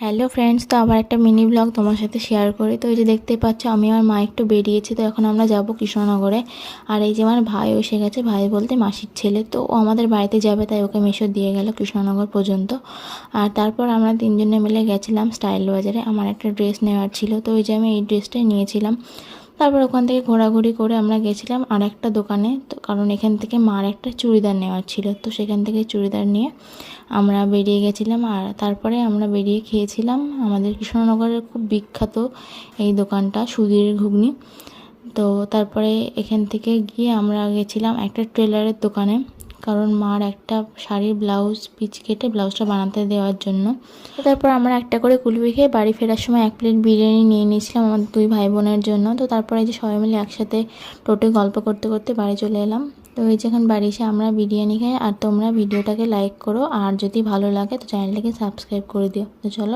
Hello friends, তো আবার একটা মিনি ব্লগ তোমার সাথে শেয়ার করি। তো এই যে দেখতেই পাচ্ছ, আমি আমার মা একটু বেরিয়েছি। তো এখন আমরা যাব কৃষ্ণনগরে। আর এই যে আমার ভাই এসে গেছে, ভাই বলতে মাসির ছেলে। তো ও আমাদের বাড়িতে যাবে, তাই ওকে মেশো দিয়ে গেল কৃষ্ণনগর পর্যন্ত। আর তারপর আমরা তিনজনে মিলে গেছিলাম স্টাইল বাজারে। আমার একটা ড্রেস নেওয়ার ছিল, তো ওই যে আমি এই ড্রেসটাই নিয়েছিলাম। তারপর ওখান থেকে ঘোরাঘুরি করে আমরা গেছিলাম আর একটা দোকানে। তো কারণ এখান থেকে মার একটা চুড়িদার নেওয়ার ছিল, তো সেখান থেকে চুড়িদার নিয়ে আমরা বেরিয়ে গেছিলাম। আর তারপরে আমরা বেরিয়ে খেয়েছিলাম আমাদের কৃষ্ণনগরের খুব বিখ্যাত এই দোকানটা, সুধীর ঘুগনি। তো তারপরে এখান থেকে গিয়ে আমরা গেছিলাম একটা টেলারের দোকানে, কারণ মার একটা শাড়ির ব্লাউজ পিচ কেটে ব্লাউজটা বানাতে দেওয়ার জন্য। তো তারপর আমরা একটা করে কুলফি খেয়ে বাড়ি ফেরার সময় 1 প্লেট বিরিয়ানি নিয়ে নিয়েছিলাম আমাদের 2 ভাই বোনের জন্য। তো তারপরে এই যে সবাই মিলে একসাথে টোটো গল্প করতে করতে বাড়ি চলে এলাম। তো এই যে এখন বাড়ি এসে আমরা বিরিয়ানি খাই। আর তোমরা ভিডিওটাকে লাইক করো, আর যদি ভালো লাগে তো চ্যানেলটাকে সাবস্ক্রাইব করে দিও। তো চলো।